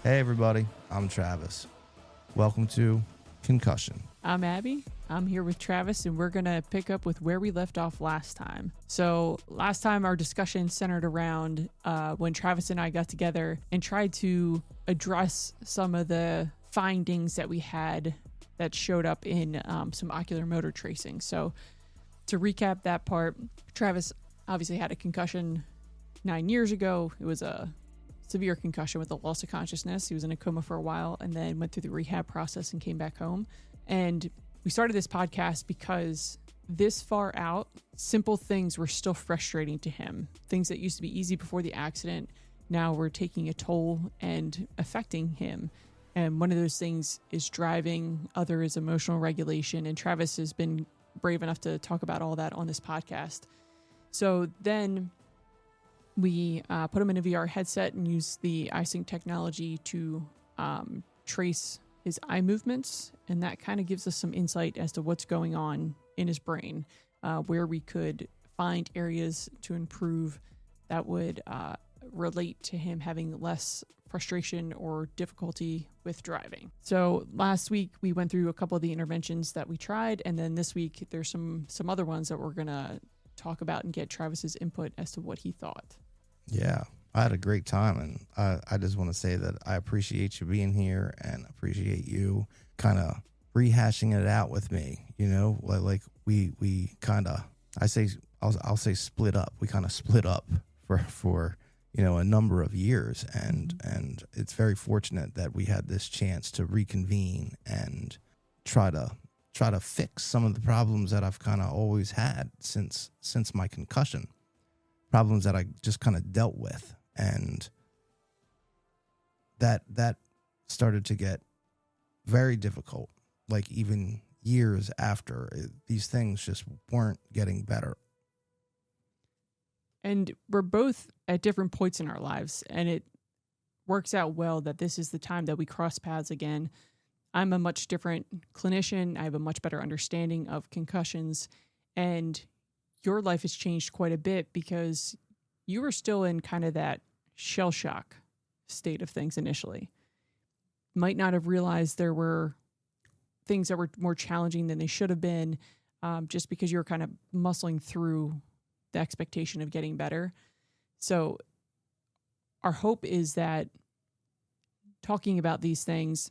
Hey everybody, I'm Travis. Welcome to Concussion. I'm Abby. I'm here with Travis, and we're going to pick up with where we left off last time. So, last time our discussion centered around when Travis and I got together and tried to address some of the findings that we had that showed up in some ocular motor tracing. So, to recap that part, Travis obviously had a concussion 9 years ago. It was a severe concussion with a loss of consciousness. He was in a coma for a while and then went through the rehab process and came back home. And we started this podcast because this far out, simple things were still frustrating to him. Things that used to be easy before the accident now were taking a toll and affecting him. And one of those things is driving, other is emotional regulation. And Travis has been brave enough to talk about all that on this podcast. So then we put him in a VR headset and use the iSync technology to trace his eye movements. And that kind of gives us some insight as to what's going on in his brain, where we could find areas to improve that would relate to him having less frustration or difficulty with driving. So last week we went through a couple of the interventions that we tried. And then this week there's some other ones that we're going to talk about and get Travis's input as to what he thought. Yeah, I had a great time, and I just want to say that I appreciate you being here and appreciate you kind of rehashing it out with me. You know, like we kind of, I'll say split up. We kind of split up for a number of years, and it's very fortunate that we had this chance to reconvene and try to fix some of the problems that I've kind of always had since my concussion, problems that I just kind of dealt with. And that started to get very difficult, like even years after. These things just weren't getting better. And we're both at different points in our lives, and it works out well that this is the time that we cross paths again. I'm a much different clinician. I have a much better understanding of concussions, and your life has changed quite a bit because you were still in kind of that shell shock state of things initially. Might not have realized there were things that were more challenging than they should have been, just because you were kind of muscling through the expectation of getting better. So our hope is that talking about these things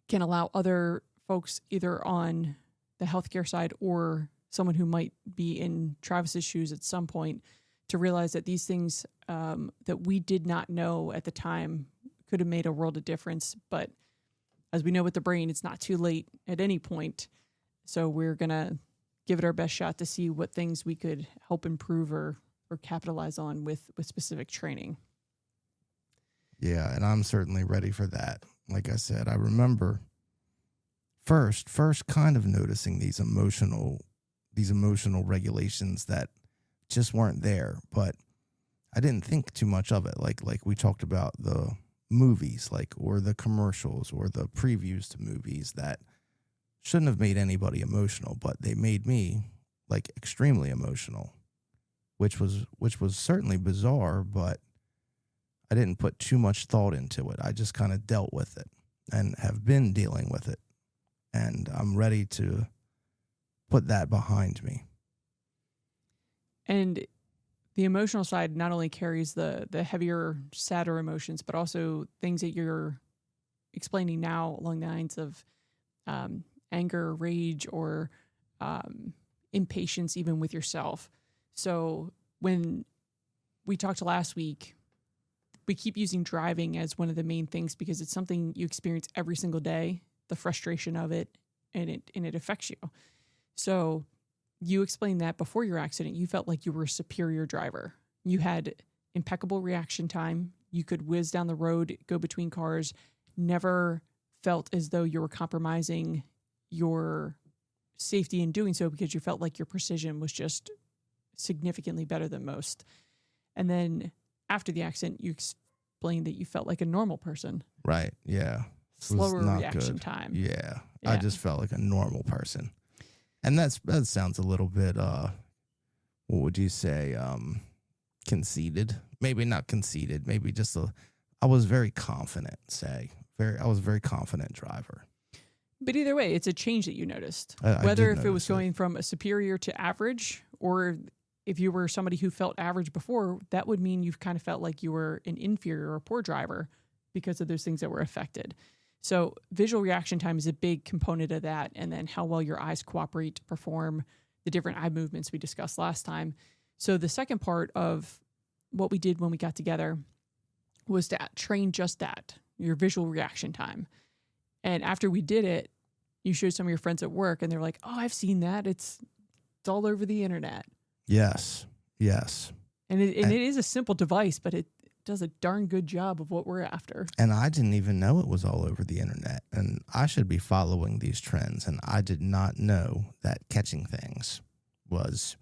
can allow other folks either on the healthcare side or someone who might be in Travis's shoes at some point to realize that these things that we did not know at the time could have made a world of difference. But as we know with the brain, it's not too late at any point. So we're going to give it our best shot to see what things we could help improve or capitalize on with specific training. Yeah, and I'm certainly ready for that. Like I said, I remember first kind of noticing these emotional regulations that just weren't there, but I didn't think too much of it. Like we talked about the movies, or the commercials or the previews to movies that shouldn't have made anybody emotional, but they made me extremely emotional, which was certainly bizarre, but I didn't put too much thought into it. I just kind of dealt with it and have been dealing with it. And I'm ready to put that behind me. And the emotional side not only carries the heavier, sadder emotions, but also things that you're explaining now along the lines of anger, rage, or impatience, even with yourself. So when we talked last week, we keep using driving as one of the main things because it's something you experience every single day, the frustration of it, and it affects you. So you explained that before your accident, you felt like you were a superior driver. You had impeccable reaction time. You could whiz down the road, go between cars, never felt as though you were compromising your safety in doing so because you felt like your precision was just significantly better than most. And then after the accident, you explained that you felt like a normal person. Right. Yeah. Slower reaction time. Yeah. I just felt like a normal person. And that sounds a little bit, what would you say, conceited? Maybe not conceited. Maybe just I was very confident, I was a very confident driver. But either way, it's a change that you noticed. I Whether did if it was notice going from a superior to average, or if you were somebody who felt average before, that would mean you've kind of felt like you were an inferior or poor driver because of those things that were affected. So visual reaction time is a big component of that. And then how well your eyes cooperate to perform the different eye movements we discussed last time. So the second part of what we did when we got together was to train just that, your visual reaction time. And after we did it, you showed some of your friends at work and they're like, oh, I've seen that. It's all over the internet. Yes. And it is a simple device, but it does a darn good job of what we're after. And I didn't even know it was all over the internet. And I should be following these trends. And I did not know that catching things was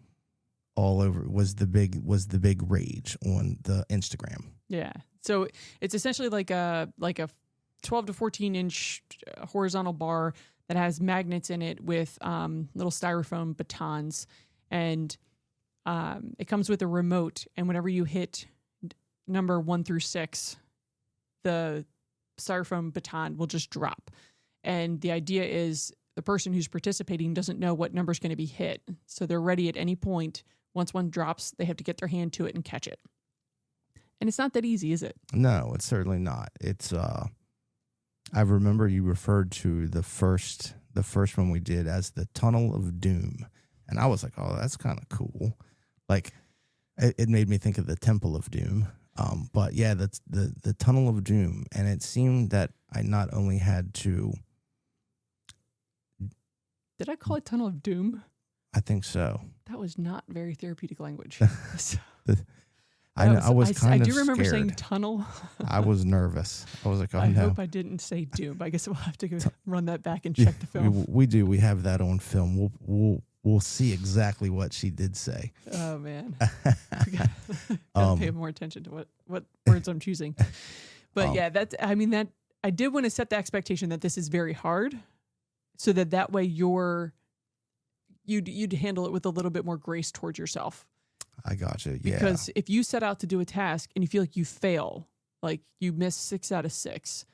all over, was the big rage on the Instagram. Yeah. So it's essentially like a 12 to 14 inch horizontal bar that has magnets in it with little styrofoam batons. And it comes with a remote. And whenever you hit number 1 through 6, the styrofoam baton will just drop. And the idea is the person who's participating doesn't know what number is going to be hit. So they're ready at any point. Once one drops, they have to get their hand to it and catch it. And it's not that easy, is it? No, it's certainly not. It's I remember you referred to the first one we did as the Tunnel of Doom. And I was like, oh, that's kind of cool. Like it made me think of the Temple of Doom. But yeah, that's the Tunnel of Doom. And it seemed that I not only had to. Did I call it Tunnel of Doom? I think so. That was not very therapeutic language. I do remember saying tunnel. I was nervous. I was like, oh, I no. hope I didn't say doom. I guess we'll have to run that back and check the film. We do. We have that on film. We'll see exactly what she did say. Oh, man. Gotta pay more attention to what words I'm choosing. But yeah, I did want to set the expectation that this is very hard so that way you'd handle it with a little bit more grace towards yourself. I gotcha. Yeah. Because if you set out to do a task and you feel like you fail, like you miss 6 out of 6,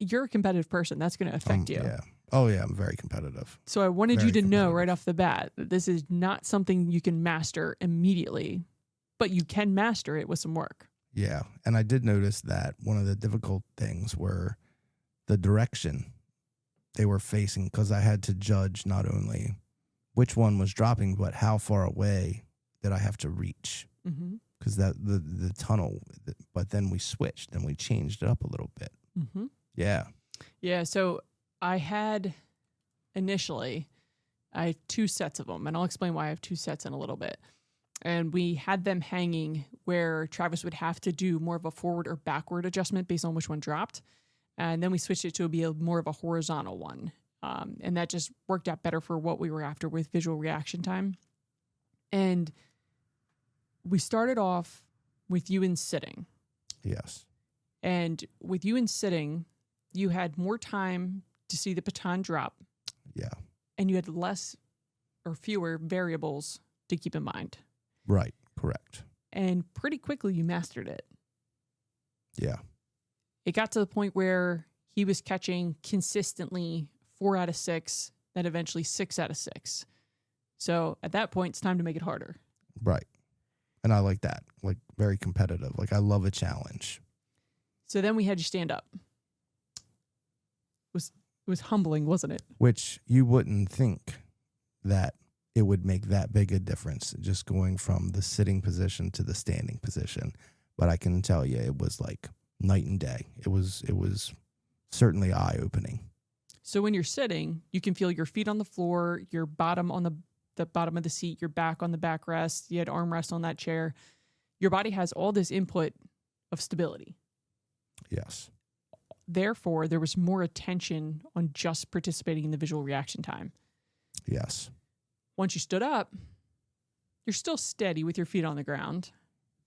you're a competitive person. That's going to affect you. Yeah. Oh, yeah. I'm very competitive. So I wanted you to know right off the bat that this is not something you can master immediately, but you can master it with some work. Yeah. And I did notice that one of the difficult things were the direction they were facing, because I had to judge not only which one was dropping, but how far away did I have to reach. Because the tunnel, but then we switched and we changed it up a little bit. Mm-hmm. Yeah. Yeah. So I have 2 sets of them, and I'll explain why I have 2 sets in a little bit. And we had them hanging where Travis would have to do more of a forward or backward adjustment based on which one dropped. And then we switched it to be more of a horizontal one. And that just worked out better for what we were after with visual reaction time. And we started off with you in sitting. Yes. And with you in sitting, you had more time to see the baton drop. Yeah. And you had less or fewer variables to keep in mind. Right. Correct. And pretty quickly you mastered it. Yeah. It got to the point where he was catching consistently 4 out of 6, then eventually 6 out of 6. So at that point, it's time to make it harder. Right. And I like that. Like, very competitive. Like, I love a challenge. So then we had you stand up. It was humbling, wasn't it? Which you wouldn't think that it would make that big a difference, just going from the sitting position to the standing position. But I can tell you, it was like night and day. It was certainly eye-opening. So when you're sitting, you can feel your feet on the floor, your bottom on the bottom of the seat, your back on the backrest, you had armrest on that chair. Your body has all this input of stability. Yes. Therefore, there was more attention on just participating in the visual reaction time. Yes. Once you stood up, you're still steady with your feet on the ground,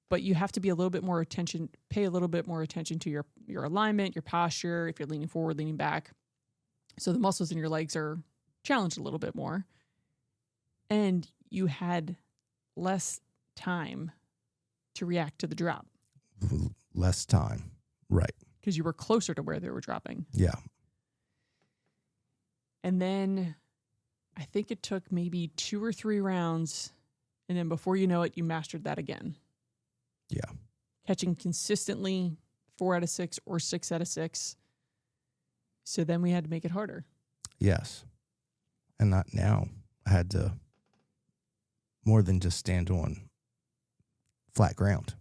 but you have to be pay a little bit more attention to your alignment, your posture, if you're leaning forward, leaning back. So the muscles in your legs are challenged a little bit more. And you had less time to react to the drop. Less time. Right. because you were closer to where they were dropping. Yeah. And then I think it took maybe 2 or 3 rounds. And then before you know it, you mastered that again. Yeah. Catching consistently 4 out of 6 or 6 out of 6. So then we had to make it harder. Yes. And not now. I had to more than just stand on flat ground.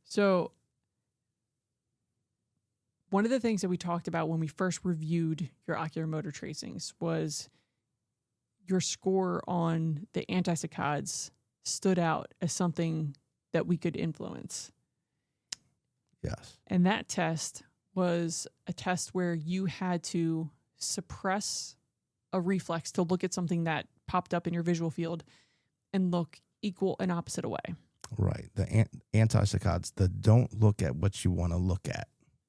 So one of the things that we talked about when we first reviewed your ocular motor tracings was your score on the antisaccades stood out as something that we could influence. Yes. And that test was a test where you had to suppress a reflex to look at something that popped up in your visual field and look equal and opposite away. Right. The antisaccades, the don't look at what you want to look at.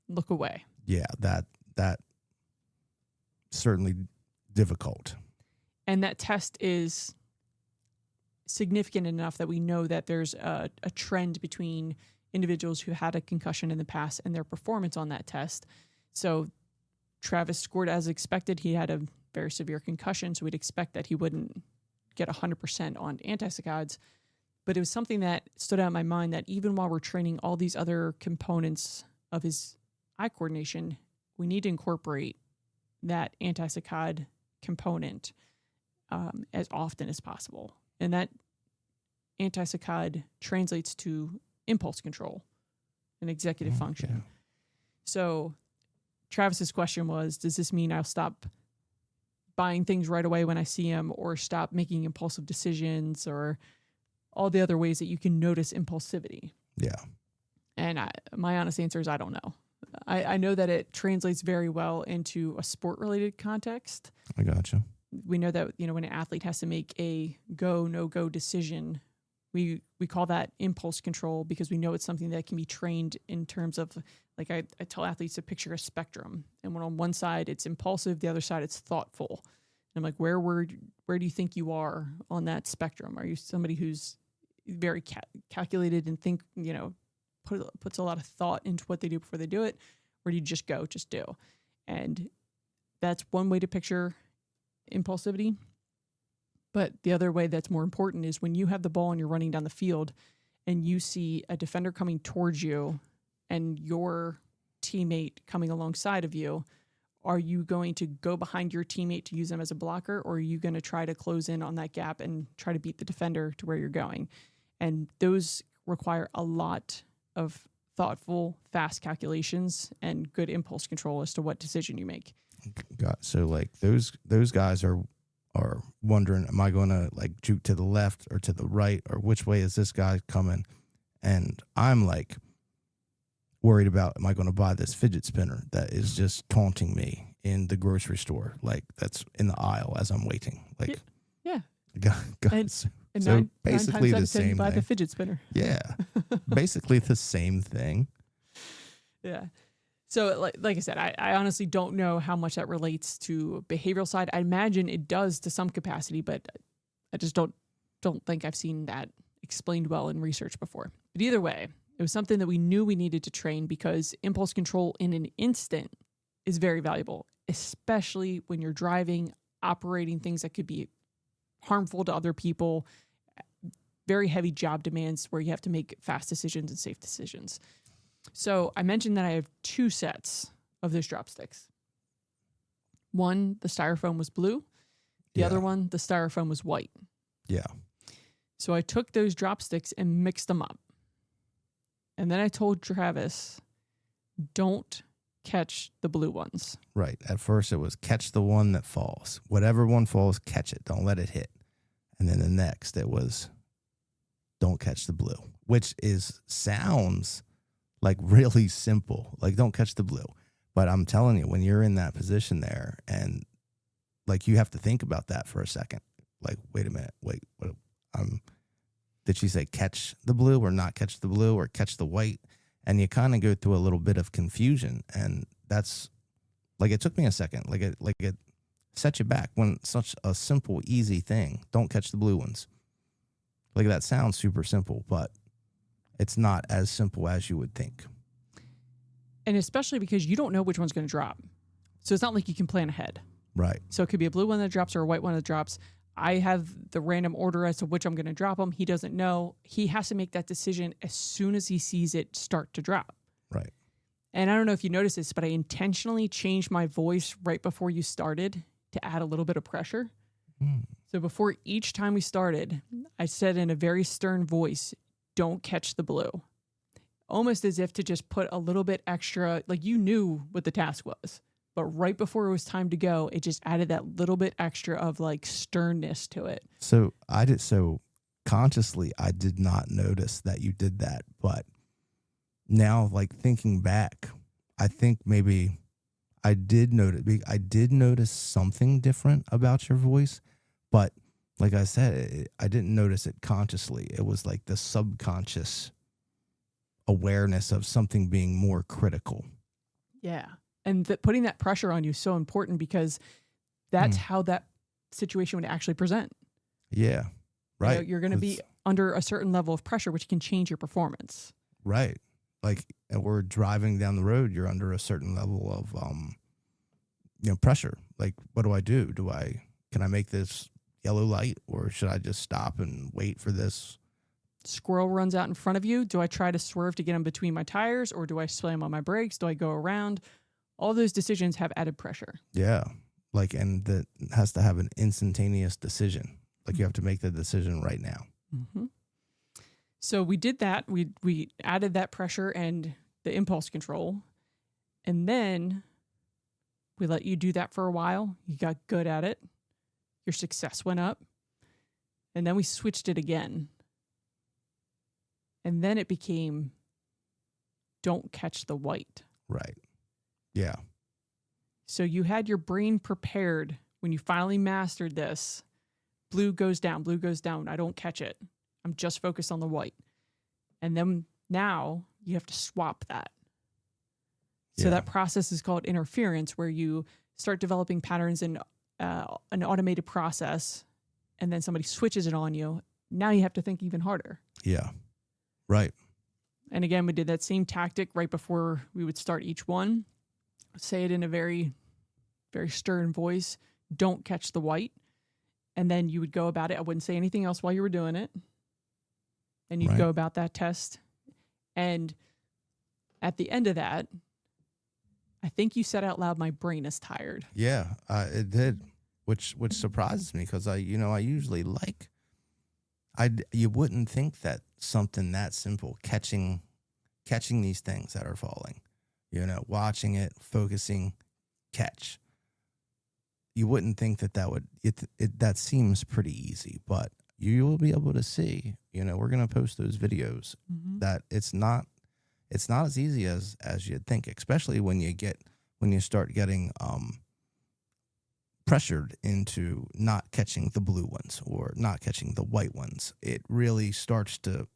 Look away. Yeah, that certainly difficult. And that test is significant enough that we know that there's a trend between individuals who had a concussion in the past and their performance on that test. So Travis scored as expected. He had a very severe concussion, so we'd expect that he wouldn't get 100% on antisaccades. But it was something that stood out in my mind that even while we're training all these other components of his eye coordination, we need to incorporate that antisaccade component as often as possible. And that antisaccade translates to impulse control and executive function. Yeah. So Travis's question was, does this mean I'll stop buying things right away when I see them, or stop making impulsive decisions, or all the other ways that you can notice impulsivity? Yeah. And my honest answer is I don't know. I know that it translates very well into a sport-related context. I gotcha. We know that, when an athlete has to make a go, no-go decision, we call that impulse control, because we know it's something that can be trained in terms of, like I tell athletes to picture a spectrum. And when on one side it's impulsive, the other side it's thoughtful. And I'm like, where do you think you are on that spectrum? Are you somebody who's very calculated and puts a lot of thought into what they do before they do it? Or do you just do? And that's one way to picture impulsivity. But the other way that's more important is when you have the ball and you're running down the field and you see a defender coming towards you and your teammate coming alongside of you, are you going to go behind your teammate to use them as a blocker, or are you going to try to close in on that gap and try to beat the defender to where you're going? And those require a lot of thoughtful, fast calculations and good impulse control as to what decision you make. So like those guys are wondering, am I going to like juke to the left or to the right, or which way is this guy coming? And I'm like worried about, am I going to buy this fidget spinner that is just taunting me in the grocery store, like that's in the aisle as I'm waiting? Like, yeah. Guys, and so basically the same buy thing. the fidget spinner. Yeah, basically the same thing. Yeah. So like I said, I honestly don't know how much that relates to behavioral side. I imagine it does to some capacity, but I just don't think I've seen that explained well in research before. But either way, it was something that we knew we needed to train, because impulse control in an instant is very valuable, especially when you're driving, operating things that could be harmful to other people, very heavy job demands where you have to make fast decisions and safe decisions. So I mentioned that I have 2 sets of those drop sticks. One, the styrofoam was blue. The other one, the styrofoam was white. Yeah. So I took those drop sticks and mixed them up. And then I told Travis, don't catch the blue ones. Right. At first it was catch the one that falls. Whatever one falls, catch it. Don't let it hit. And then the next it was don't catch the blue, which sounds like really simple. Like don't catch the blue. But I'm telling you, when you're in that position there and like you have to think about that for a second. Like, wait a minute. Wait, what? Did she say catch the blue or not catch the blue or catch the white? And you kind of go through a little bit of confusion. And that's like, it took me a second. Like it set you back when such a simple, easy thing. Don't catch the blue ones. Like that sounds super simple, but it's not as simple as you would think. And especially because you don't know which one's going to drop. So it's not like you can plan ahead. Right. So it could be a blue one that drops or a white one that drops. I have the random order as to which I'm going to drop them. He doesn't know. He has to make that decision as soon as he sees it start to drop. Right. And I don't know if you noticed this, but I intentionally changed my voice right before you started to add a little bit of pressure. So before each time we started, I said in a very stern voice, don't catch the blue. Almost as if to just put a little bit extra, like you knew what the task was. But right before it was time to go, it just added that little bit extra of like sternness to it. So consciously, I did not notice that you did that. But now, like thinking back, I think maybe I did notice something different about your voice. But like I said, I didn't notice it consciously. It was like the subconscious awareness of something being more critical. Yeah. And putting that pressure on you is so important because that's how that situation would actually present. Yeah. Right. You know, you're going to be under a certain level of pressure, which can change your performance. Right. Like we're driving down the road, you're under a certain level of, pressure. Like, what do? Can I make this yellow light, or should I just stop and wait for this? Squirrel runs out in front of you. Do I try to swerve to get him between my tires, or do I slam on my brakes? Do I go around? All those decisions have added pressure. Yeah. Like, and that has to have an instantaneous decision. Like you have to make the decision right now. Mm-hmm. So we did that. We added that pressure and the impulse control. And then we let you do that for a while. You got good at it. Your success went up. And then we switched it again. And then it became, don't catch the white. Right. Yeah. So you had your brain prepared when you finally mastered this. Blue goes down. I don't catch it. I'm just focused on the white. And then now you have to swap that. So that process is called interference, where you start developing patterns in an automated process, and then somebody switches it on you. Now you have to think even harder. Yeah. Right. And again, we did that same tactic right before we would start each one. Say it in a very, very stern voice. Don't catch the white. And then you would go about it. I wouldn't say anything else while you were doing it. And you'd go about that test. And at the end of that, I think you said out loud, my brain is tired. Yeah, it did, which surprises me because I usually you wouldn't think that something that simple, catching these things that are falling, watching it, focusing, catch. You wouldn't think that seems pretty easy, but you will be able to see, we're going to post those videos that it's not as easy as you'd think, especially when you start getting pressured into not catching the blue ones or not catching the white ones. It really starts to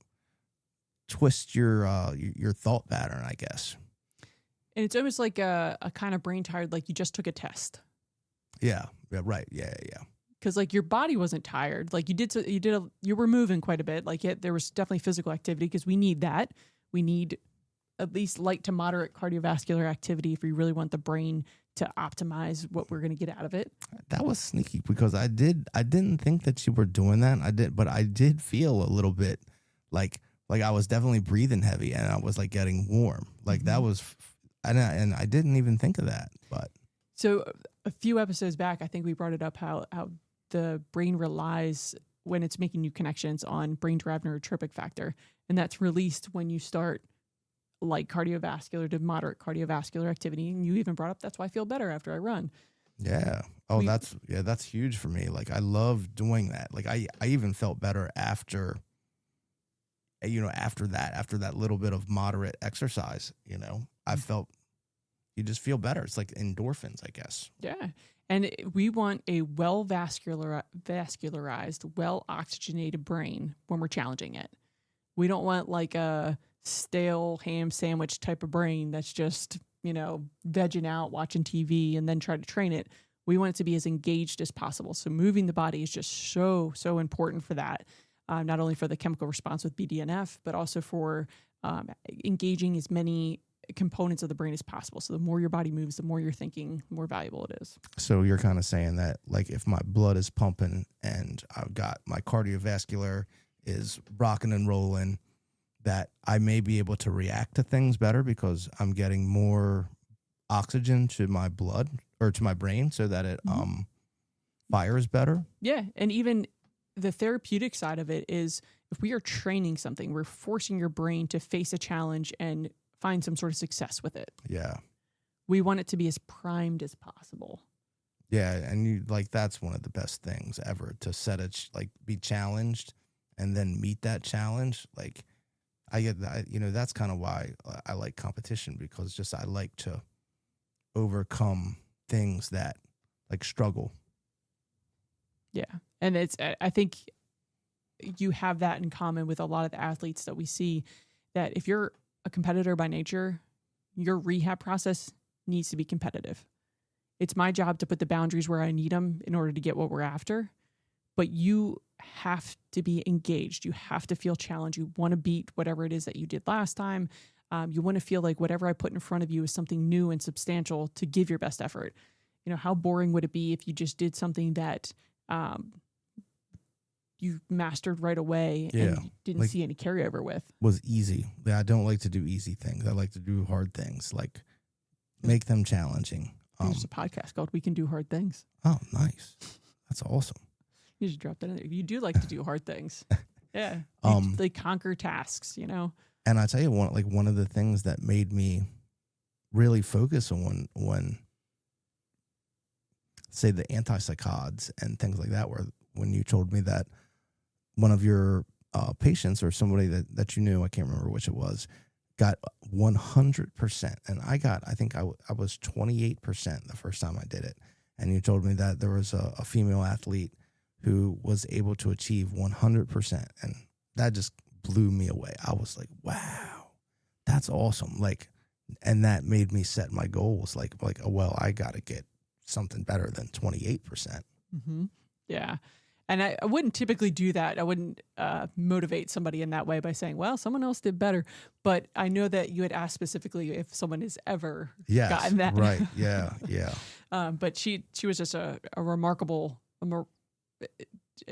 twist your thought pattern, I guess. And it's almost like a kind of brain tired, like you just took a test. Yeah. Right. Yeah. Because like your body wasn't tired. Like you were moving quite a bit. Like there was definitely physical activity because we need that. We need at least light to moderate cardiovascular activity if we really want the brain to optimize what we're going to get out of it. That was sneaky because I didn't think that you were doing that. But I did feel a little bit like I was definitely breathing heavy and I was like getting warm. Like that was, and I didn't even think of that. But so a few episodes back, I think we brought it up how the brain relies when it's making new connections on brain-derived neurotropic factor, and that's released when you start light cardiovascular to moderate cardiovascular activity. And you even brought up that's why I feel better after I run. Yeah. Oh, that's huge for me. Like I love doing that. Like I even felt better after that little bit of moderate exercise, I felt you just feel better. It's like endorphins, I guess. Yeah. And we want a vascularized, well-oxygenated brain when we're challenging it. We don't want like a stale ham sandwich type of brain that's just, vegging out, watching TV, and then try to train it. We want it to be as engaged as possible. So moving the body is just so, so important for that. Not only for the chemical response with BDNF, but also for engaging as many components of the brain as possible. So the more your body moves, the more you're thinking, the more valuable it is. So you're kind of saying that, like, if my blood is pumping and I've got my cardiovascular is rocking and rolling, that I may be able to react to things better because I'm getting more oxygen to my blood or to my brain so that it fires better. Yeah. And even the therapeutic side of it is if we are training something, we're forcing your brain to face a challenge and find some sort of success with it. Yeah. We want it to be as primed as possible. Yeah. And you like, that's one of the best things ever, to set it, like, be challenged and then meet that challenge. Like, I get that, that's kind of why I like competition, because just I like to overcome things that, like, struggle. Yeah. And I think you have that in common with a lot of the athletes that we see, that if you're a competitor by nature, your rehab process needs to be competitive. It's my job to put the boundaries where I need them in order to get what we're after. But you have to be engaged. You have to feel challenged. You want to beat whatever it is that you did last time. You want to feel like whatever I put in front of you is something new and substantial to give your best effort. How boring would it be if you just did something that you mastered right away and you didn't see any carryover with? Was easy. Yeah, I don't like to do easy things. I like to do hard things, like make them challenging. There's a podcast called We Can Do Hard Things. Oh, nice. That's awesome. You just drop that in there. You do like to do hard things. Yeah. They conquer tasks, And I tell you, one of the things that made me really focus on when say the antipsychotics and things like that, where when you told me that one of your patients or somebody that you knew, I can't remember which it was, got 100%. And I think I was 28% the first time I did it. And you told me that there was a female athlete who was able to achieve 100%. And that just blew me away. I was like, wow, that's awesome. Like, and that made me set my goals. Like, oh, well, I got to get something better than 28%. Mm-hmm. Yeah. And I wouldn't typically do that. I wouldn't motivate somebody in that way by saying, well, someone else did better. But I know that you had asked specifically if someone has ever gotten that. Right. Yeah. Yeah. But she was just a remarkable,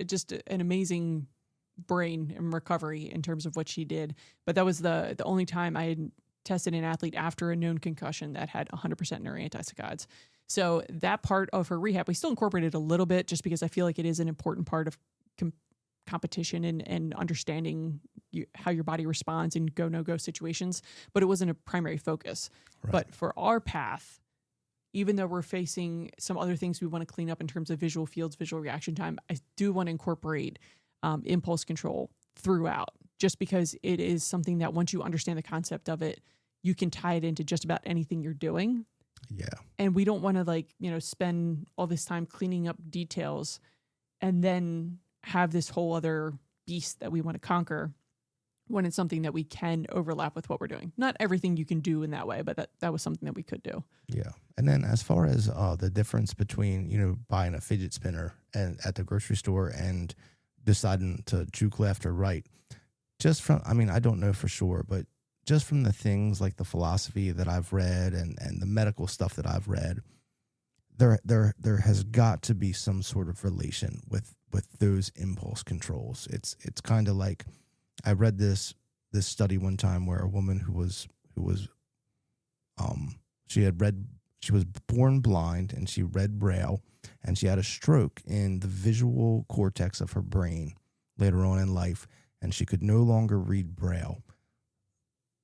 just an amazing brain and recovery in terms of what she did. But that was the only time I had tested an athlete after a known concussion that had 100% neuroantipsychotics. So that part of her rehab, we still incorporated a little bit just because I feel like it is an important part of competition and understanding how your body responds in go, no-go situations, but it wasn't a primary focus. Right. But for our path, even though we're facing some other things we want to clean up in terms of visual fields, visual reaction time, I do want to incorporate impulse control throughout, just because it is something that once you understand the concept of it, you can tie it into just about anything you're doing. Yeah. And we don't want to spend all this time cleaning up details and then have this whole other beast that we want to conquer when it's something that we can overlap with what we're doing. Not everything you can do in that way, but that was something that we could do. Yeah. And then as far as the difference between, buying a fidget spinner at the grocery store and deciding to juke left or right, I don't know for sure, but just from the things like the philosophy that I've read and the medical stuff that I've read, there has got to be some sort of relation with those impulse controls. It's kind of like, I read this study one time where a woman who was she was born blind and she read Braille, and she had a stroke in the visual cortex of her brain later on in life, and she could no longer read Braille.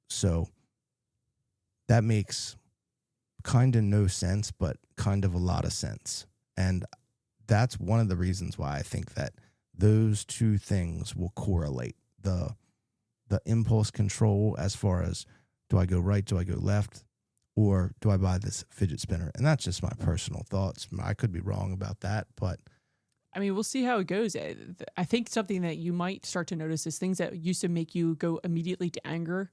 So that makes kind of no sense, but kind of a lot of sense. And that's one of the reasons why I think that those two things will correlate. The impulse control as far as, do I go right, do I go left, or do I buy this fidget spinner? And that's just my personal thoughts. I could be wrong about that, but I mean, we'll see how it goes. I think something that you might start to notice is things that used to make you go immediately to anger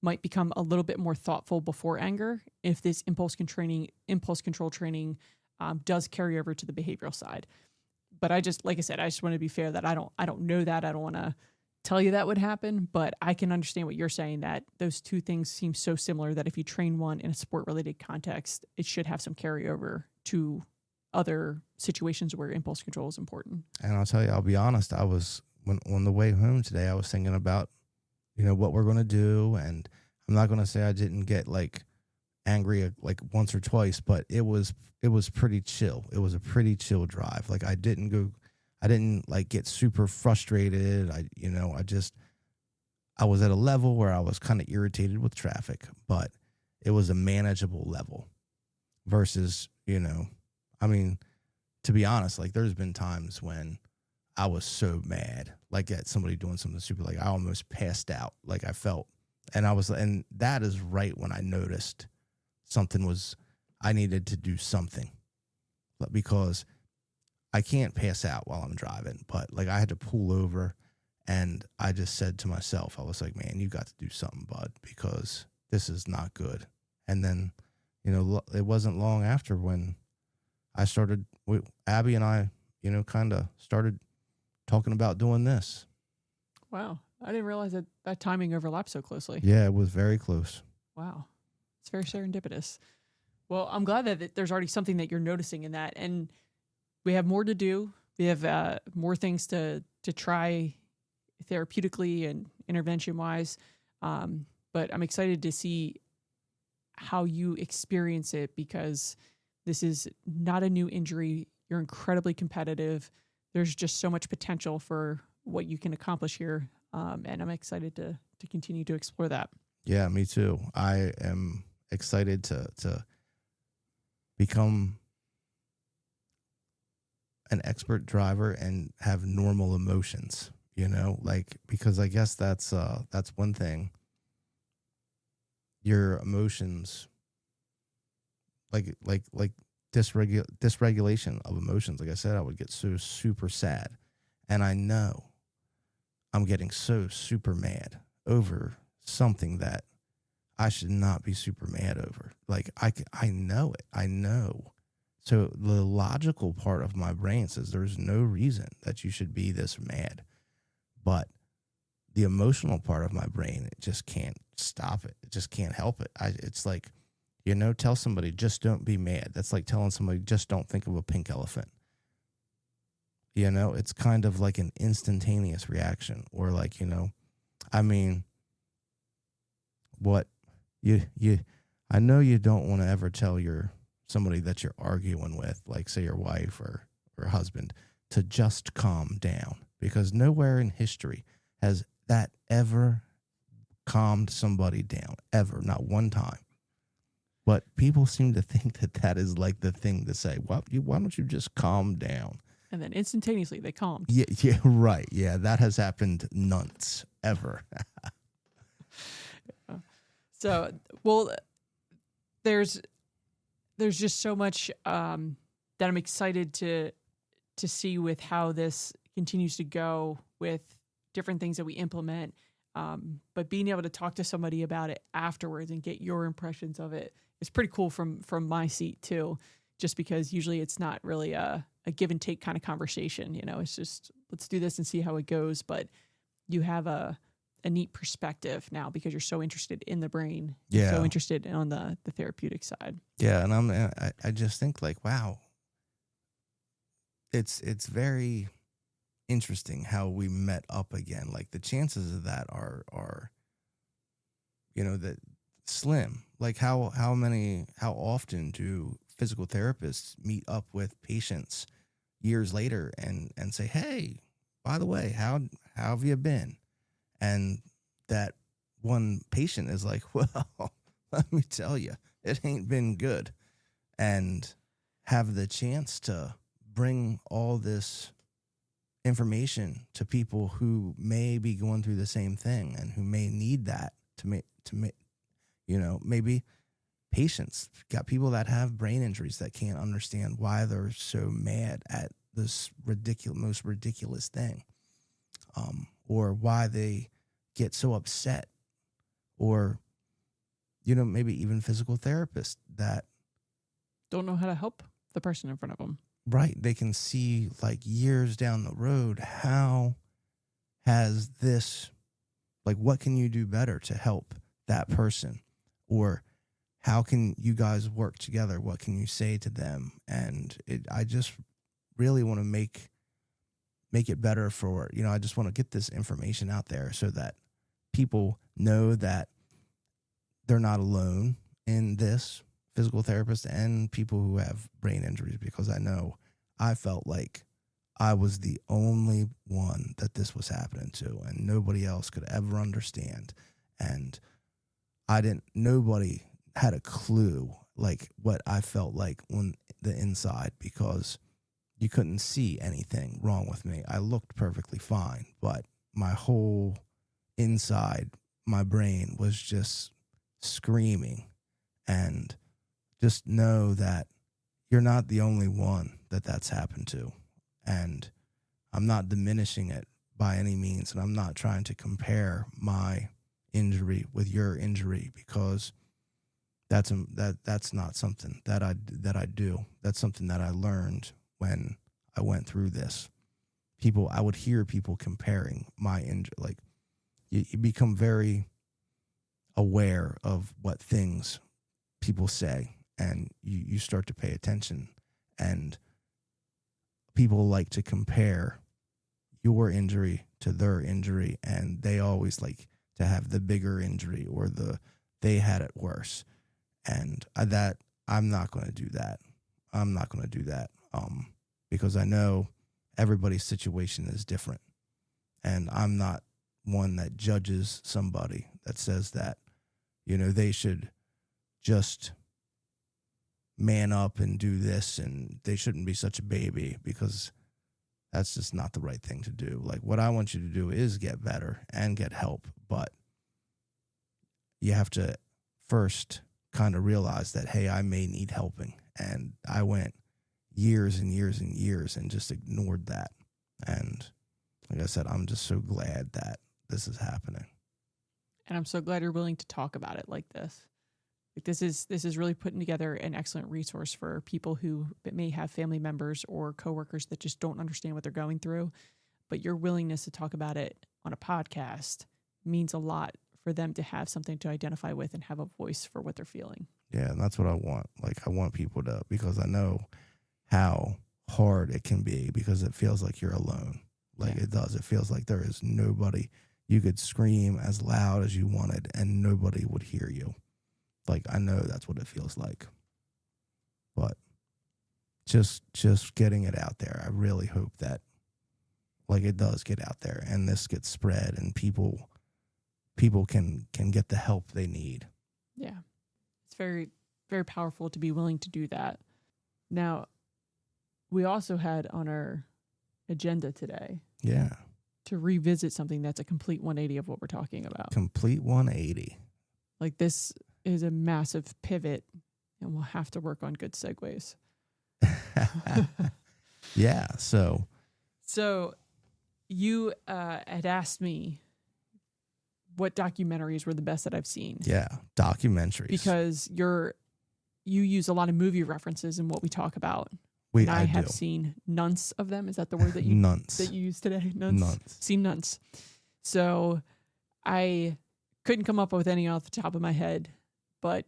might become a little bit more thoughtful before anger if this impulse control training does carry over to the behavioral side. But like I said, I just want to be fair that I don't know that. I don't want to tell you that would happen, but I can understand what you're saying, that those two things seem so similar that if you train one in a sport related context, it should have some carryover to other situations where impulse control is important. And I'll tell you, I'll be honest, I was, when on the way home today, I was thinking about, what we're going to do. And I'm not going to say I didn't get like angry like once or twice, but it was pretty chill. It was a pretty chill drive. Like I didn't like get super frustrated. I was at a level where I was kind of irritated with traffic, but it was a manageable level versus, to be honest, like there's been times when I was so mad, like at somebody doing something stupid, like I almost passed out. Like I felt, and that is right when I noticed I needed to do something, but because I can't pass out while I'm driving, but like I had to pull over, and I just said to myself, I was like, man, you got to do something, bud, because this is not good. And then, it wasn't long after when Abby and I, kind of started talking about doing this. Wow. I didn't realize that timing overlapped so closely. Yeah, it was very close. Wow. It's very serendipitous. Well, I'm glad that there's already something that you're noticing in that. And we have more to do. We have more things to try therapeutically and intervention wise. But I'm excited to see how you experience it, because this is not a new injury. You're incredibly competitive. There's just so much potential for what you can accomplish here. And I'm excited to continue to explore that. Yeah, me too. I am excited to become an expert driver and have normal emotions, because I guess that's one thing. Your emotions, like dysregulation of emotions. Like I said, I would get so super sad, and I know I'm getting so super mad over something that I should not be super mad over. Like I know it. I know. So the logical part of my brain says there's no reason that you should be this mad. But the emotional part of my brain, it just can't stop it. It just can't help it. It's like, tell somebody, just don't be mad. That's like telling somebody, just don't think of a pink elephant. It's kind of like an instantaneous reaction, or like, what I know you don't want to ever tell somebody that you're arguing with, like say your wife or husband, to just calm down, because nowhere in history has that ever calmed somebody down, ever, not one time. But people seem to think that is like the thing to say. Why don't you just calm down? And then instantaneously they calmed. Yeah, right. Yeah, that has happened nonce ever. So, well, there's just so much that I'm excited to see with how this continues to go with different things that we implement. But being able to talk to somebody about it afterwards and get your impressions of it is pretty cool from my seat too, just because usually it's not really a give and take kind of conversation. It's just, let's do this and see how it goes. But you have a neat perspective now because you're so interested in the brain. Yeah. So interested on the therapeutic side. Yeah. And I just think like, wow, it's very interesting how we met up again. Like the chances of that are that slim. Like how often do physical therapists meet up with patients years later and say, hey, by the way, how have you been? And that one patient is like, well, let me tell you, it ain't been good. And have the chance to bring all this information to people who may be going through the same thing and who may need that to make, maybe patients, got people that have brain injuries that can't understand why they're so mad at this most ridiculous thing, or why they get so upset, or, maybe even physical therapists that don't know how to help the person in front of them. Right. They can see like years down the road how has this, like, what can you do better to help that person? Or how can you guys work together? What can you say to them? And I just really want to make it better for, I just want to get this information out there so that people know that they're not alone in this, physical therapists and people who have brain injuries, because I know I felt like I was the only one that this was happening to, and nobody else could ever understand. And nobody had a clue like what I felt like on the inside, because you couldn't see anything wrong with me. I looked perfectly fine, but my whole inside, my brain was just screaming. And just know that you're not the only one that that's happened to. And I'm not diminishing it by any means. And I'm not trying to compare my injury with your injury, because that's not something that I do. That's something that I learned when I went through this. I would hear people comparing my injury. Like, you become very aware of what things people say, and you start to pay attention. And people like to compare your injury to their injury, and they always like to have the bigger injury, or they had it worse. And I'm not going to do that. I'm not going to do that. Because I know everybody's situation is different, and I'm not one that judges somebody that says that, they should just man up and do this, and they shouldn't be such a baby, because that's just not the right thing to do. Like, what I want you to do is get better and get help, but you have to first kind of realize that, hey, I may need helping. And I went years and years and years and just ignored that. And like I said, I'm just so glad that this is happening. And I'm so glad you're willing to talk about it like this. Like, this is really putting together an excellent resource for people who may have family members or coworkers that just don't understand what they're going through. But your willingness to talk about it on a podcast means a lot for them to have something to identify with and have a voice for what they're feeling. Yeah, and that's what I want. Like, I want people to, because I know how hard it can be, because it feels like you're alone. Like, It does. It feels like there is nobody. You could scream as loud as you wanted and nobody would hear you. Like, I know that's what it feels like. But just getting it out there, I really hope that, like, it does get out there and this gets spread and people can get the help they need. Yeah. It's very, very powerful to be willing to do that. Now, we also had on our agenda today to revisit something that's a complete 180 of what we're talking about. Complete 180. Like, this is a massive pivot, and we'll have to work on good segues. Yeah. So you had asked me what documentaries were the best that I've seen. Yeah, documentaries. Because you use a lot of movie references in what we talk about. I have seen none of them. Is that the word that you used today? None. Seen none. So I couldn't come up with any off the top of my head, but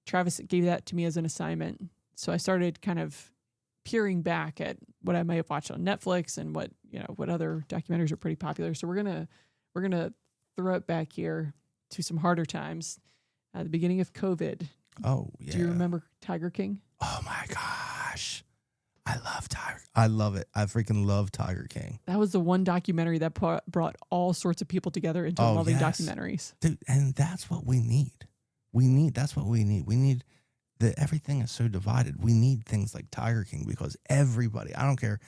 Travis gave that to me as an assignment. So I started kind of peering back at what I may have watched on Netflix and what other documentaries are pretty popular. So we're gonna throw it back here to some harder times. At the beginning of COVID. Oh yeah. Do you remember Tiger King? Oh my gosh. I love Tiger. I love it. I freaking love Tiger King. That was the one documentary that brought all sorts of people together into loving documentaries. Dude, and that's what we need. That's what we need. We need everything is so divided. We need things like Tiger King, because everybody, I don't care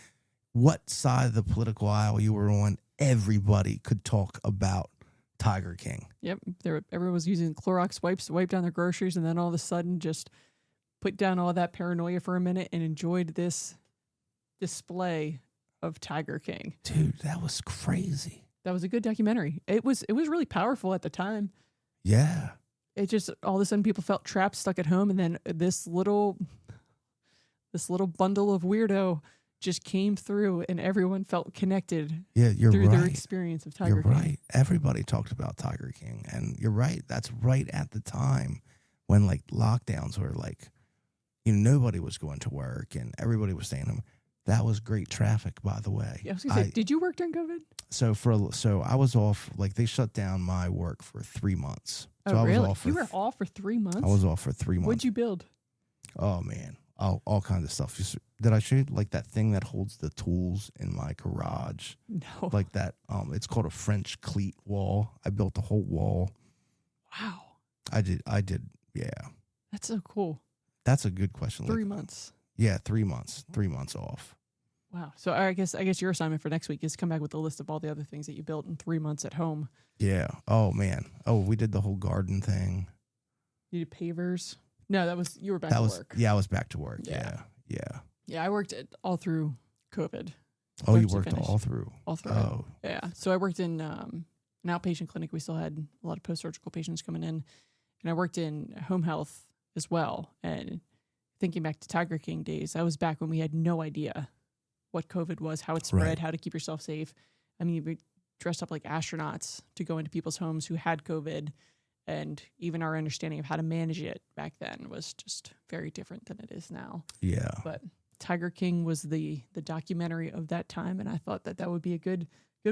what side of the political aisle you were on, everybody could talk about Tiger King. Yep. Everyone was using Clorox wipes to wipe down their groceries, and then all of a sudden just put down all that paranoia for a minute and enjoyed this display of Tiger King. Dude, that was crazy. That was a good documentary. It was really powerful at the time. Yeah. It just, all of a sudden people felt trapped, stuck at home, and then this little bundle of weirdo just came through and everyone felt connected Yeah, you're through their right. experience of Tiger You're King. right. Everybody talked about Tiger King, and you're right. That's right at the time when like lockdowns were like, nobody was going to work and everybody was staying home. That was great traffic, by the way. Yeah, I was gonna say, did you work during COVID? So I was off. Like they shut down my work for 3 months. So Oh, I was really? off You were off for 3 months? I was off for 3 months. What'd you build? Oh man, all kinds of stuff. Did I show you like that thing that holds the tools in my garage? No. Like that. It's called a French cleat wall. I built a whole wall. Wow. I did. Yeah. That's so cool. That's a good question. 3 months. Yeah, 3 months. 3 months off. Wow. So I guess your assignment for next week is come back with a list of all the other things that you built in 3 months at home. Yeah. Oh man. Oh, we did the whole garden thing. You did pavers? No, you were back to work. Yeah, I was back to work. Yeah. Yeah. Yeah, I worked all through COVID. Oh, you worked all through. All through. Oh. Yeah. So I worked in an outpatient clinic. We still had a lot of post-surgical patients coming in. And I worked in home health as well. And thinking back to Tiger King days, I was back when we had no idea what COVID was, how it spread, Right. how to keep yourself safe. I mean, we dressed up like astronauts to go into people's homes who had COVID. And even our understanding of how to manage it back then was just very different than it is now. Yeah. But Tiger King was the documentary of that time. And I thought that would be a good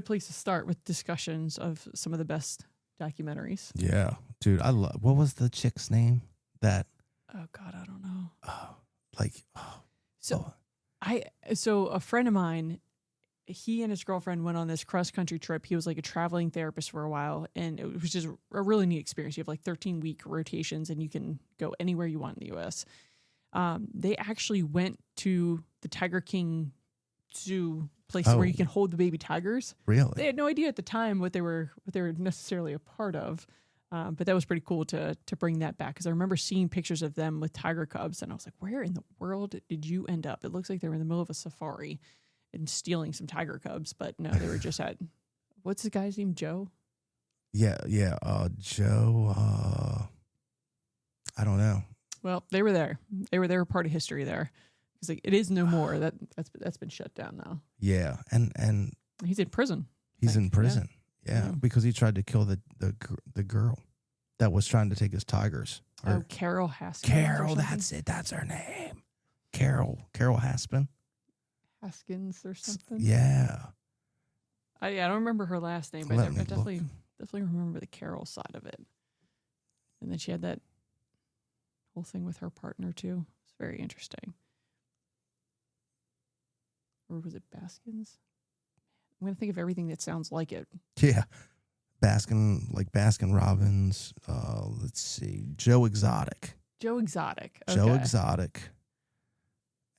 place to start with discussions of some of the best documentaries. Yeah. Dude, what was the chick's name? That, Oh God, I don't know. So So a friend of mine, he and his girlfriend went on this cross-country trip. He was like a traveling therapist for a while, and it was just a really neat experience. You have like 13-week rotations, and you can go anywhere you want in the U.S. They actually went to the Tiger King zoo place where you can hold the baby tigers. really? They had no idea at the time what they were necessarily a part of. But that was pretty cool to bring that back, because I remember seeing pictures of them with tiger cubs, and I was like, where in the world did you end up? It looks like they were in the middle of a safari and stealing some tiger cubs, but no, they were just at, what's the guy's name, Joe? Yeah. Joe, I don't know. Well, they were there. They were part of history there. Because like, it is no more. That's been shut down now. Yeah. And He's in prison. he's in prison. Yeah. Because he tried to kill the girl that was trying to take his tigers. Carol Haskins. Carol, that's it. That's her name. Carol Haspin. Haskins or something. Yeah. I don't remember her last name, but I definitely remember the Carol side of it. And then she had that whole thing with her partner too. It's very interesting. Or was it Baskins? I'm gonna think of everything that sounds like it. Yeah. Baskin Robbins. Let's see. Joe Exotic. Joe Exotic. Okay. Joe Exotic.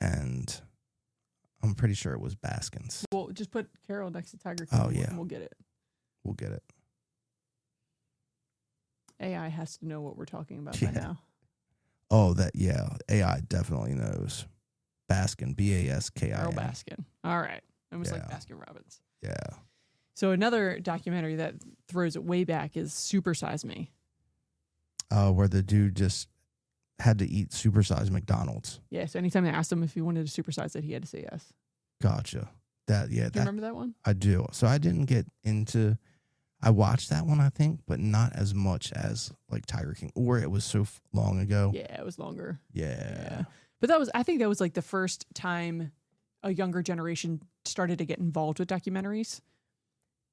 And I'm pretty sure it was Baskins. Well, just put Carol next to Tiger King. Oh, yeah. And we'll get it. We'll get it. AI has to know what we're talking about by now. Oh, AI definitely knows. Baskin, Baskin. Carol Baskin. All right. Almost like Yeah. Baskin Robbins. Yeah. So another documentary that throws it way back is Super Size Me. Where the dude just had to eat supersized McDonald's. Yeah, so anytime they asked him if he wanted to supersize it, he had to say yes. Gotcha. Do you remember that one? I do. So I didn't get into. I watched that one, I think, but not as much as like Tiger King, or it was so long ago. Yeah, it was longer. Yeah. But I think that was like the first time a younger generation started to get involved with documentaries.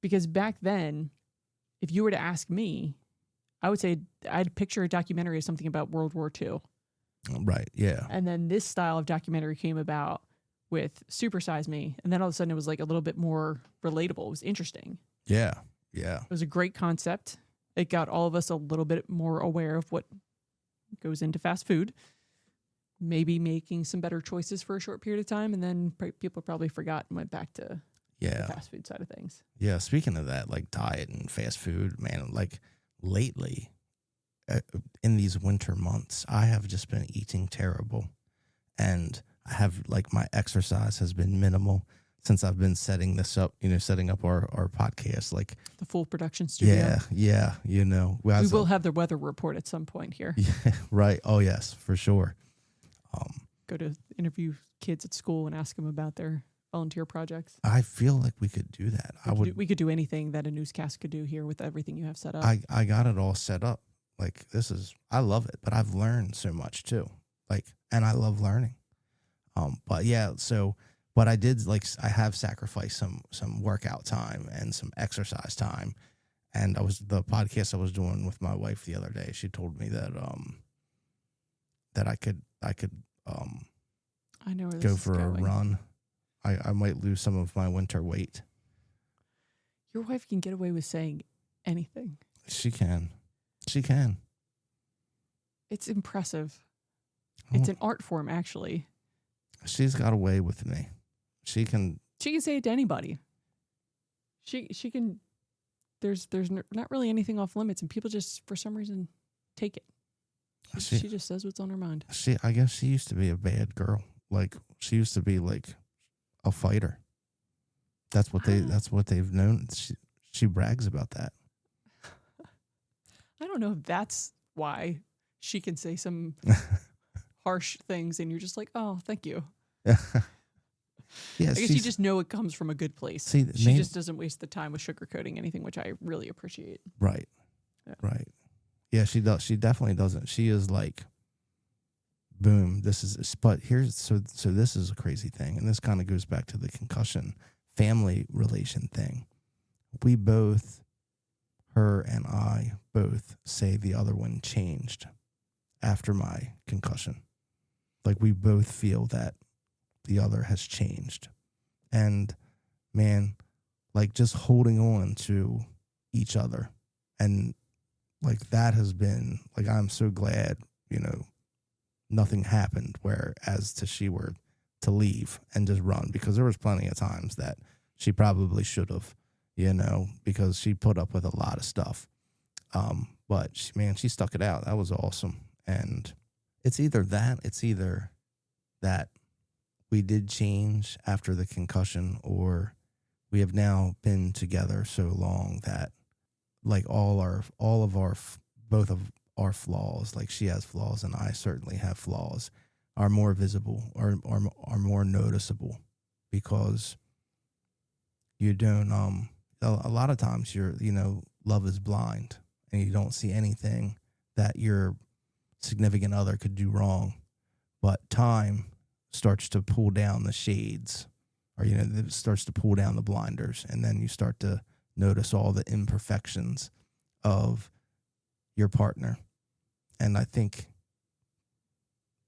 Because back then, if you were to ask me, I would say I'd picture a documentary as something about World War II. Right. Yeah. And then this style of documentary came about with Super Size Me. And then all of a sudden it was like a little bit more relatable. It was interesting. Yeah. Yeah. It was a great concept. It got all of us a little bit more aware of what goes into fast food. Maybe making some better choices for a short period of time. And then people probably forgot and went back to the fast food side of things. Yeah. Speaking of that, like diet and fast food, man, like lately in these winter months, I have just been eating terrible. And I have like my exercise has been minimal since I've been setting this up, setting up our podcast, like the full production studio. Yeah. We will have the weather report at some point here. Yeah, right. Oh yes, for sure. go to interview kids at school and ask them about their volunteer projects. I feel like we could do that. We could do anything that a newscast could do here with everything you have set up. I got it all set up. Like I love it, but I've learned so much too. Like, and I love learning. But yeah, so what I did, like, I have sacrificed some workout time and some exercise time. And the podcast I was doing with my wife the other day, she told me that that I could I know where this go is for a going. run. I might lose some of my winter weight. Your wife can get away with saying anything. She can. She can. It's impressive. It's an art form, actually. She's got away with me. She can say it to anybody. She can. There's not really anything off limits, and people just for some reason take it. She just says what's on her mind. I guess she used to be a bad girl. Like, she used to be like a fighter. That's what they've known. She brags about that. I don't know if that's why she can say some harsh things, and you're just like, oh, thank you. Yeah, I guess you just know it comes from a good place. See, she just doesn't waste the time with sugarcoating anything, which I really appreciate. Right. Yeah. Right. Yeah, she does. She definitely doesn't. She is like, boom, this is, but here's, so this is a crazy thing. And this kind of goes back to the concussion family relation thing. We both, her and I both say the other one changed after my concussion. Like, we both feel that the other has changed. And man, like, just holding on to each other. And like, that has been, like, I'm so glad, nothing happened where as to she were to leave and just run, because there was plenty of times that she probably should have, because she put up with a lot of stuff. But she stuck it out. That was awesome. And it's either that we did change after the concussion, or we have now been together so long that, like, both of our flaws, like, she has flaws and I certainly have flaws, are more visible or are more noticeable, because you don't, a lot of times love is blind and you don't see anything that your significant other could do wrong. But time starts to pull down the shades, or, it starts to pull down the blinders, and then you start to notice all the imperfections of your partner. And I think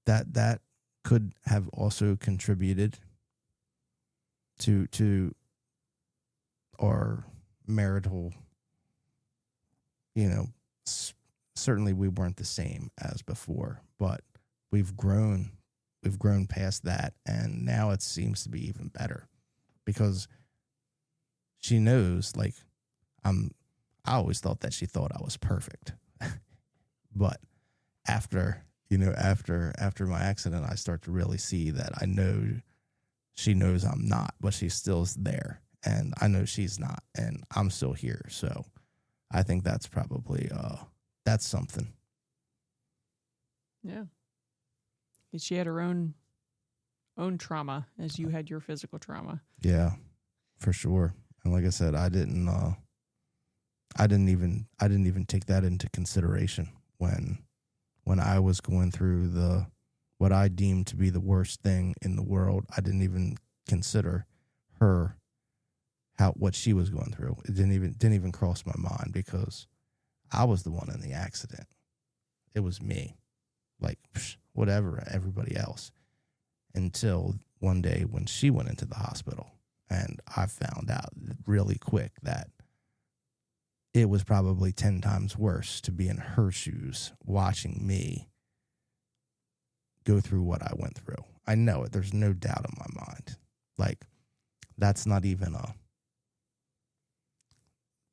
that could have also contributed to our marital, certainly we weren't the same as before, but we've grown past that, and now it seems to be even better, because she knows, like, I always thought that she thought I was perfect. But after my accident, I start to really see that I know she knows I'm not, but she's still there, and I know she's not, and I'm still here. So I think that's probably that's something. Yeah. She had her own trauma as you had your physical trauma. Yeah, for sure. And like I said, I didn't even take that into consideration when I was going through what I deemed to be the worst thing in the world. I didn't even consider her, what she was going through. It didn't even cross my mind, because I was the one in the accident. It was me. Like, whatever, everybody else. Until one day when she went into the hospital, and I found out really quick that it was probably 10 times worse to be in her shoes watching me go through what I went through. I know it. There's no doubt in my mind. Like, that's not even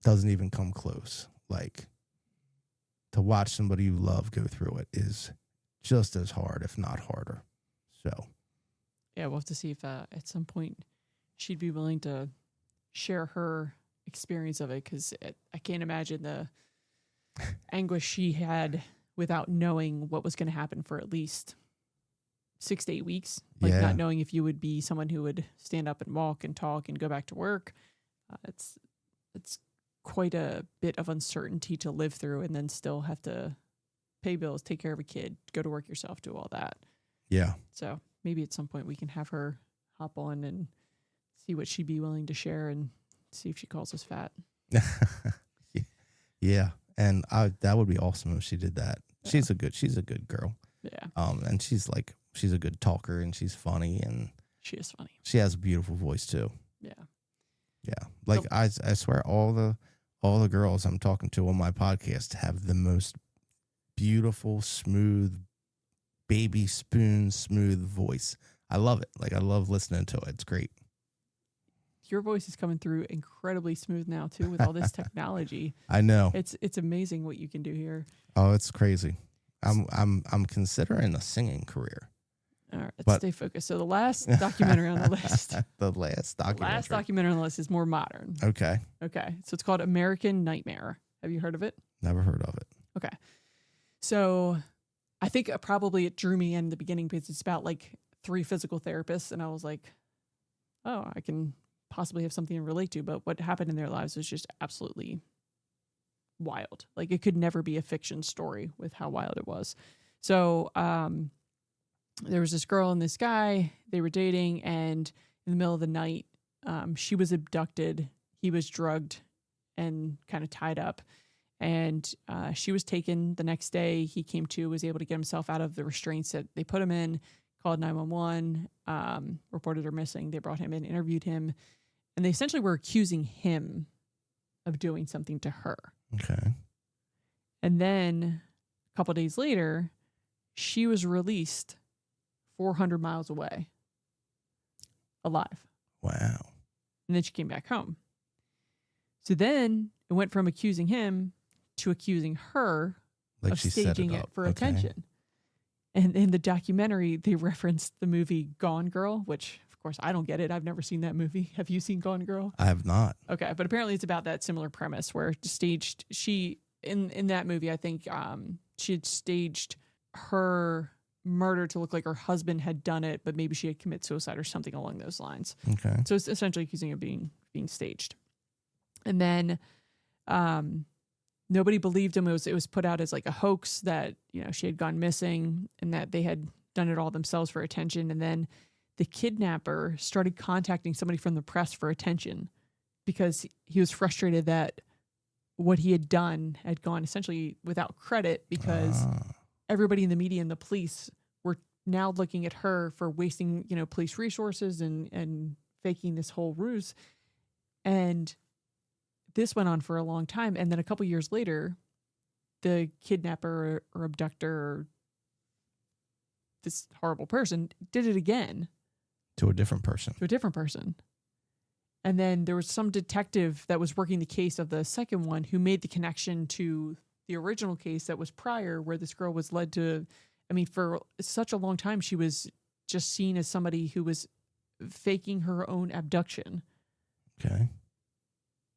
doesn't even come close. Like, to watch somebody you love go through it is just as hard, if not harder. So, yeah, we'll have to see if at some point she'd be willing to share her experience of it, because I can't imagine the anguish she had without knowing what was going to happen for at least 6 to 8 weeks, like Yeah. not knowing if you would be someone who would stand up and walk and talk and go back to work. It's quite a bit of uncertainty to live through, and then still have to pay bills, take care of a kid, go to work yourself, do all that. Yeah. So maybe at some point we can have her hop on and see what she'd be willing to share, and see if she calls us fat. Yeah. And that would be awesome if she did that. Yeah. She's a good girl. Yeah. And she's a good talker, and she's funny, and She is funny. she has a beautiful voice too. Yeah. Yeah. Like I swear all the girls I'm talking to on my podcast have the most beautiful, smooth, baby spoon smooth voice. I love it. Like I love listening to it. It's great. Your voice is coming through incredibly smooth now too, with all this technology. I know. It's amazing what you can do here. Oh, it's crazy. I'm considering a singing career. All right, let's stay focused. So the last documentary on the list. The last documentary on the list is more modern. Okay. Okay. So it's called American Nightmare. Have you heard of it? Never heard of it. Okay. So I think probably it drew me in the beginning because it's about like 3 physical therapists. And I was like, oh, I can possibly have something to relate to. But what happened in their lives was just absolutely wild. Like it could never be a fiction story with how wild it was. So there was this girl and this guy, they were dating, and in the middle of the night, she was abducted, he was drugged and kind of tied up, and she was taken the next day. He came to, was able to get himself out of the restraints that they put him in, called 911, reported her missing. They brought him in, interviewed him, and they essentially were accusing him of doing something to her. Okay. And then a couple of days later, she was released 400 miles away, alive. Wow. And then she came back home. So then it went from accusing him to accusing her Like of she set staging it it up. for Okay. attention. And in the documentary, they referenced the movie Gone Girl, which, of course, I don't get it. I've never seen that movie. Have you seen Gone Girl? I have not. Okay, but apparently it's about that similar premise where she in that movie, I think she had staged her murder to look like her husband had done it, but maybe she had committed suicide or something along those lines. Okay. So it's essentially accusing of being staged. And then nobody believed him. It was put out as like a hoax that, you know, she had gone missing and that they had done it all themselves for attention. And then the kidnapper started contacting somebody from the press for attention because he was frustrated that what he had done had gone essentially without credit because everybody in the media and the police were now looking at her for wasting, you know, police resources and faking this whole ruse. And this went on for a long time. And then a couple years later, the kidnapper or abductor or this horrible person did it again. To a different person. To a different person. And then there was some detective that was working the case of the second one who made the connection to the original case that was prior, where this girl was led to, I mean, for such a long time, she was just seen as somebody who was faking her own abduction. Okay.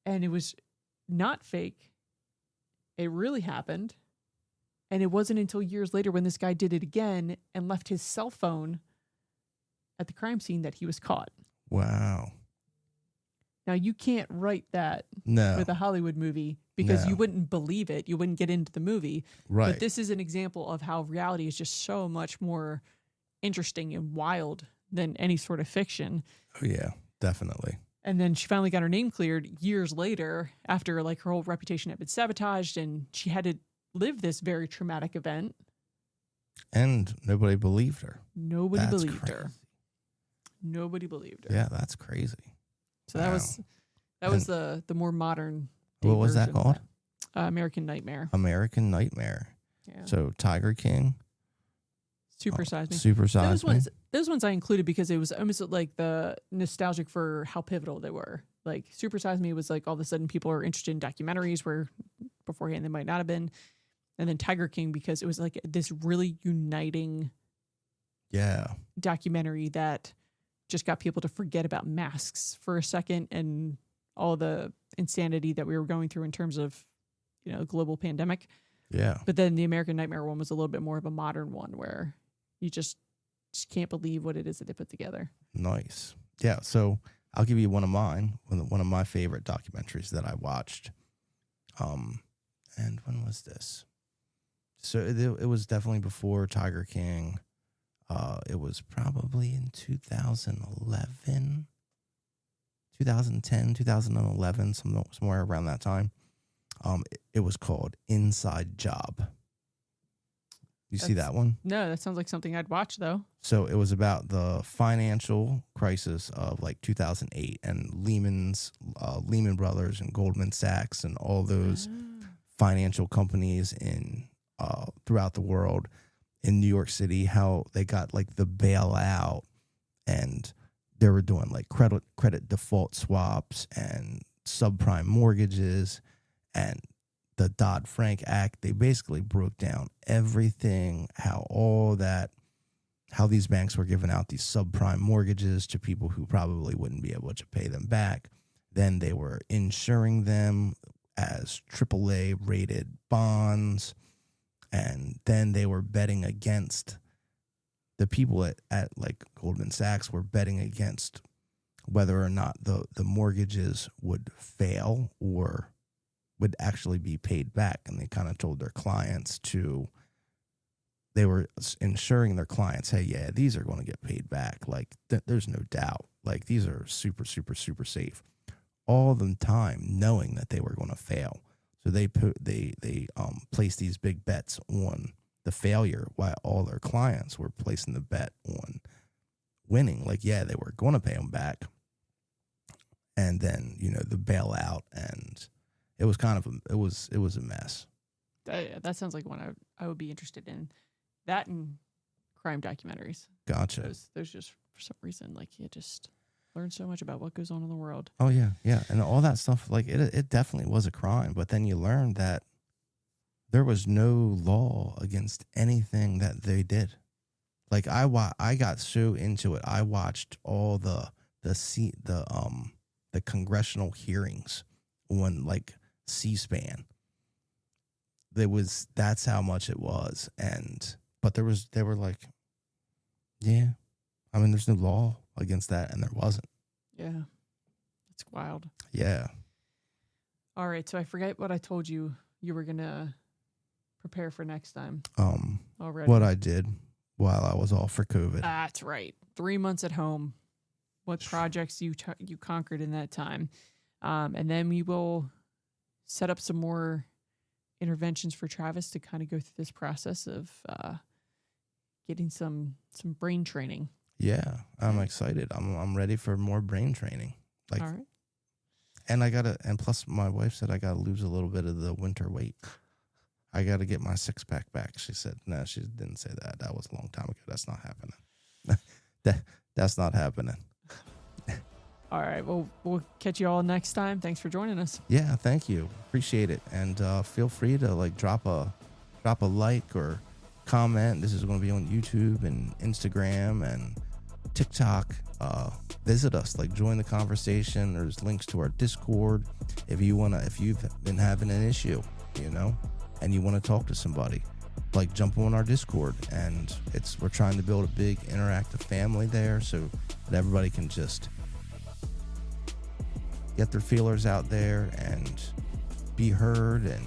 And it was not fake. It really happened. And it wasn't until years later when this guy did it again and left his cell phone at the crime scene that he was caught. Wow. Now, you can't write that No. with a Hollywood movie because No. you wouldn't believe it. You wouldn't get into the movie. Right. But this is an example of how reality is just so much more interesting and wild than any sort of fiction. Oh, yeah, definitely. And then she finally got her name cleared years later after like her whole reputation had been sabotaged and she had to live this very traumatic event. And nobody believed her. Nobody That's believed crazy. her. Nobody believed her. Yeah, that's crazy. So Wow. that was the more modern day What was that version. called? American Nightmare. American Nightmare. Yeah. So Tiger King. Super Size Me. Super Size Me. Those ones I included because it was almost like the nostalgic for how pivotal they were. Like Super Size Me was like all of a sudden people are interested in documentaries where beforehand they might not have been. And then Tiger King because it was like this really uniting Yeah. documentary that just got people to forget about masks for a second and all the insanity that we were going through in terms of, you know, global pandemic. Yeah. But then the American Nightmare one was a little bit more of a modern one where you just just can't believe what it is that they put together. Nice. Yeah. So I'll give you one of mine, one of my favorite documentaries that I watched. And when was this? So it was definitely before Tiger King. It was probably in 2011, 2010, 2011, somewhere around that time. It was called Inside Job. You see that one? No, that sounds like something I'd watch, though. So it was about the financial crisis of like 2008 and Lehman Brothers and Goldman Sachs and all those financial companies in throughout the world. In New York City, how they got like the bailout, and they were doing like credit default swaps and subprime mortgages and the Dodd-Frank Act. They basically broke down everything, how these banks were giving out these subprime mortgages to people who probably wouldn't be able to pay them back. Then they were insuring them as AAA rated bonds. And then they were betting against the people at like Goldman Sachs were betting against whether or not the mortgages would fail or would actually be paid back. And they kind of told their clients they were ensuring their clients, hey, yeah, these are going to get paid back. Like there's no doubt. Like these are super, super, super safe. All the time knowing that they were going to fail. So they placed these big bets on the failure while all their clients were placing the bet on winning. Like, yeah, they were going to pay them back. And then, the bailout, and it was kind of it was a mess. That sounds like one I would be interested in. That and crime documentaries. Gotcha. Those just for some reason, like you just learn so much about what goes on in the world. Oh yeah, yeah, and all that stuff. Like it definitely was a crime, but then you learn that there was no law against anything that they did. Like I got so into it. I watched all the congressional hearings on like C-SPAN. That's how much it was, but they were like, yeah, I mean, there's no law against that, and there wasn't. Yeah, it's wild. Yeah. All right, so I forget what I told you were gonna prepare for next time. Already. What I did while I was off for COVID. That's right. 3 months at home. What projects you conquered in that time, and then we will set up some more interventions for Travis to kind of go through this process of getting some brain training. Yeah, I'm excited. I'm ready for more brain training. Like, all right. And plus my wife said I gotta lose a little bit of the winter weight. I gotta get my 6-pack back. She said, no, she didn't say that. That was a long time ago. That's not happening. That's not happening. All right. Well, we'll catch you all next time. Thanks for joining us. Yeah, thank you. Appreciate it. And feel free to like drop a like or comment. This is going to be on YouTube and Instagram and TikTok. Visit us, like join the conversation. There's links to our Discord if you've been having an issue, and you want to talk to somebody, like jump on our Discord. And we're trying to build a big interactive family there so that everybody can just get their feelers out there and be heard and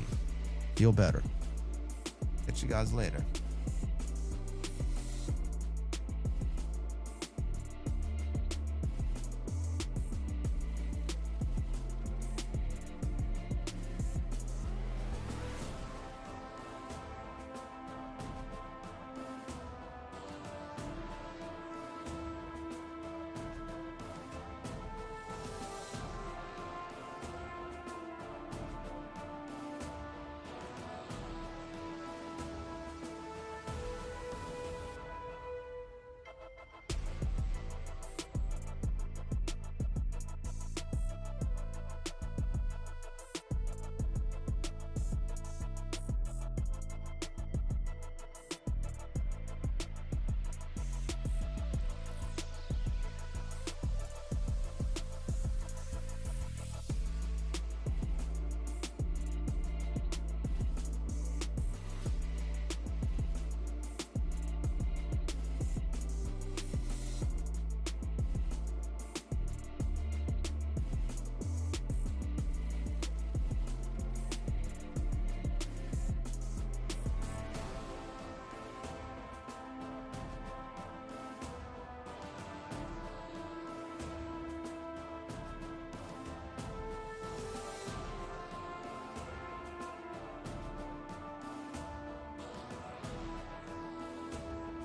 feel better. Catch you guys later.